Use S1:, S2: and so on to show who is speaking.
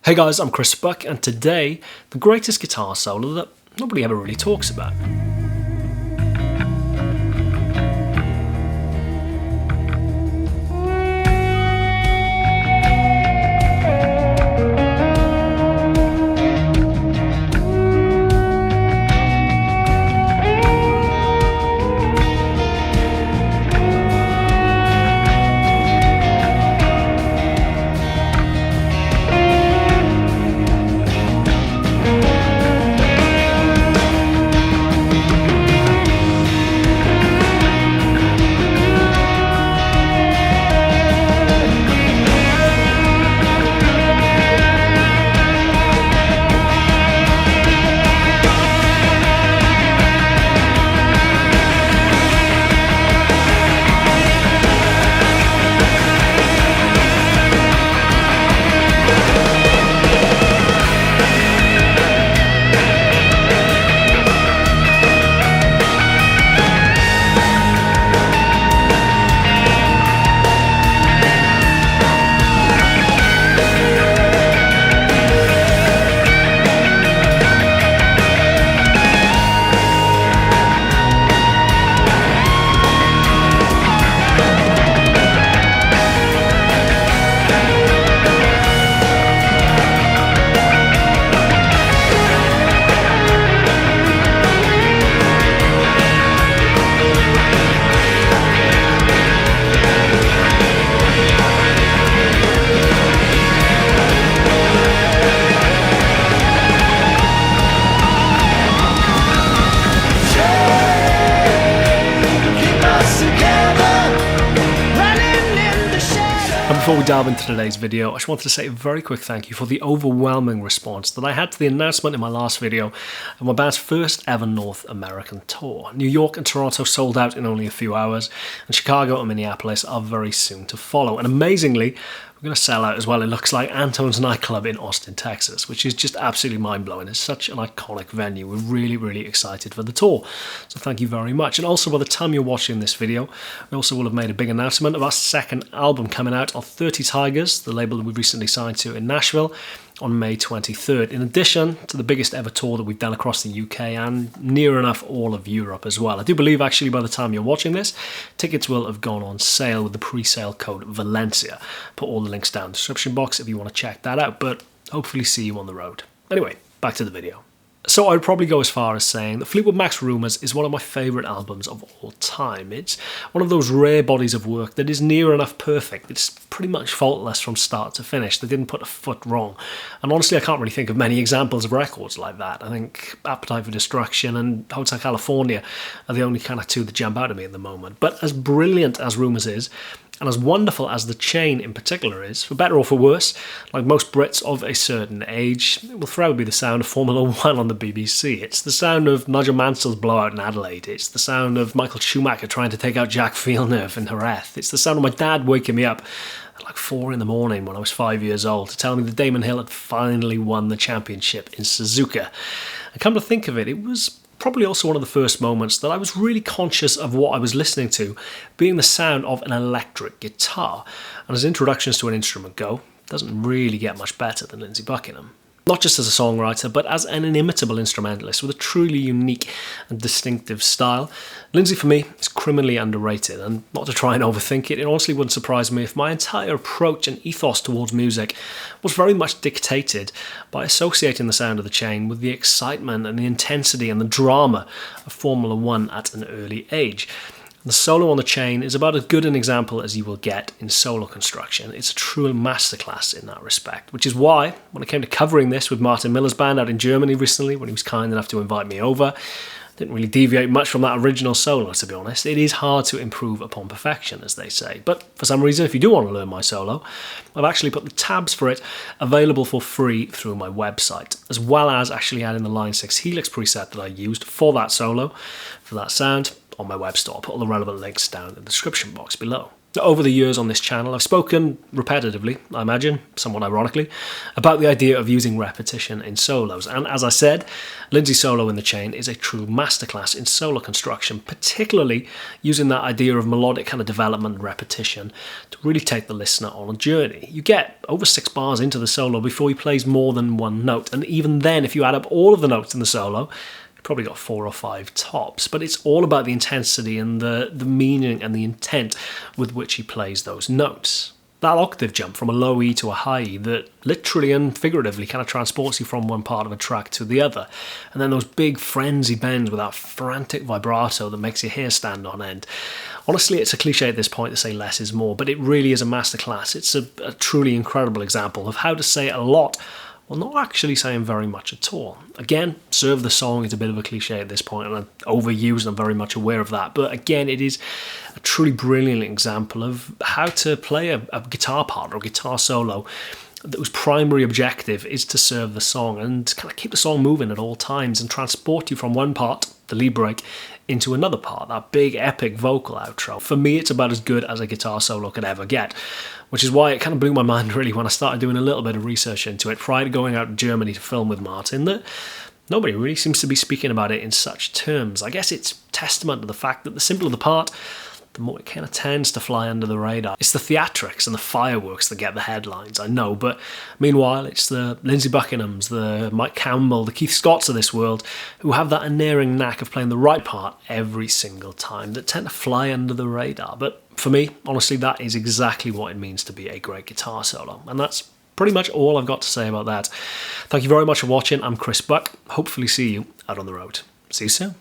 S1: Hey guys, I'm Chris Buck, and today, the greatest guitar solo that nobody ever really talks about. Before we dive into today's video, I just wanted to say a very quick thank you for the overwhelming response that I had to the announcement in my last video of my band's first ever North American tour. New York and Toronto sold out in only a few hours, and Chicago and Minneapolis are very soon to follow. And amazingly, we're going to sell out as well, it looks like, Antone's nightclub in Austin, Texas, which is just absolutely mind-blowing. It's such an iconic venue. We're really, really excited for the tour. So thank you very much. And also, by the time you're watching this video, we also will have made a big announcement of our second album coming out on 30 Tigers, the label that we've recently signed to in Nashville, on May 23rd, in addition to the biggest ever tour that we've done across the UK and near enough all of Europe as well. I do believe actually by the time you're watching this, tickets will have gone on sale with the pre-sale code Valencia. Put all the links down in the description box if you want to check that out, but hopefully see you on the road. Anyway, back to the video. So I'd probably go as far as saying that Fleetwood Mac's Rumours is one of my favourite albums of all time. It's one of those rare bodies of work that is near enough perfect. It's pretty much faultless from start to finish. They didn't put a foot wrong. And honestly, I can't really think of many examples of records like that. I think Appetite for Destruction and Hotel California are the only kind of two that jump out at me at the moment. But as brilliant as Rumours is, and as wonderful as The Chain in particular is, for better or for worse, like most Brits of a certain age, it will forever be the sound of Formula One on the BBC. It's the sound of Nigel Mansell's blowout in Adelaide. It's the sound of Michael Schumacher trying to take out Jacques Villeneuve in Jerez. It's the sound of my dad waking me up at like 4 in the morning when I was 5 years old to tell me that Damon Hill had finally won the championship in Suzuka. And come to think of it, it was probably also one of the first moments that I was really conscious of what I was listening to, being the sound of an electric guitar. And as introductions to an instrument go, it doesn't really get much better than Lindsey Buckingham. Not just as a songwriter, but as an inimitable instrumentalist with a truly unique and distinctive style. Lindsey, for me, is criminally underrated, and not to try and overthink it, it honestly wouldn't surprise me if my entire approach and ethos towards music was very much dictated by associating the sound of The Chain with the excitement and the intensity and the drama of Formula One at an early age. The solo on The Chain is about as good an example as you will get in solo construction. It's a true masterclass in that respect, which is why, when it came to covering this with Martin Miller's band out in Germany recently, when he was kind enough to invite me over, I didn't really deviate much from that original solo, to be honest. It is hard to improve upon perfection, as they say. But for some reason, if you do want to learn my solo, I've actually put the tabs for it available for free through my website, as well as actually adding the Line 6 Helix preset that I used for that solo, for that sound, on my web store. I'll put all the relevant links down in the description box below. Over the years on this channel, I've spoken repetitively, I imagine, somewhat ironically, about the idea of using repetition in solos. And as I said, Lindsey's solo in The Chain is a true masterclass in solo construction, particularly using that idea of melodic kind of development and repetition to really take the listener on a journey. You get over 6 bars into the solo before he plays more than one note, and even then, if you add up all of the notes in the solo, probably got 4 or 5 tops, but it's all about the intensity and the meaning and the intent with which he plays those notes. That octave jump from a low E to a high E that literally and figuratively kind of transports you from one part of a track to the other. And then those big frenzy bends with that frantic vibrato that makes your hair stand on end. Honestly, it's a cliche at this point to say less is more, but it really is a masterclass. It's a truly incredible example of how to say a lot while not actually saying very much at all. Again, serve the song is a bit of a cliche at this point, and I'm overused and I'm very much aware of that. But again, it is a truly brilliant example of how to play a guitar part or a guitar solo whose primary objective is to serve the song and kind of keep the song moving at all times and transport you from one part, the lead break, into another part, that big epic vocal outro. For me, it's about as good as a guitar solo could ever get, which is why it kind of blew my mind really when I started doing a little bit of research into it prior to going out to Germany to film with Martin, that nobody really seems to be speaking about it in such terms. I guess it's testament to the fact that the simpler the part, the more it kind of tends to fly under the radar. It's the theatrics and the fireworks that get the headlines, I know, but meanwhile it's the Lindsey Buckinghams, the Mike Campbell, the Keith Scotts of this world who have that unerring knack of playing the right part every single time that tend to fly under the radar. But for me, honestly, that is exactly what it means to be a great guitar solo, and that's pretty much all I've got to say about that. Thank you very much for watching. I'm Chris Buck. Hopefully see you out on the road. See you soon.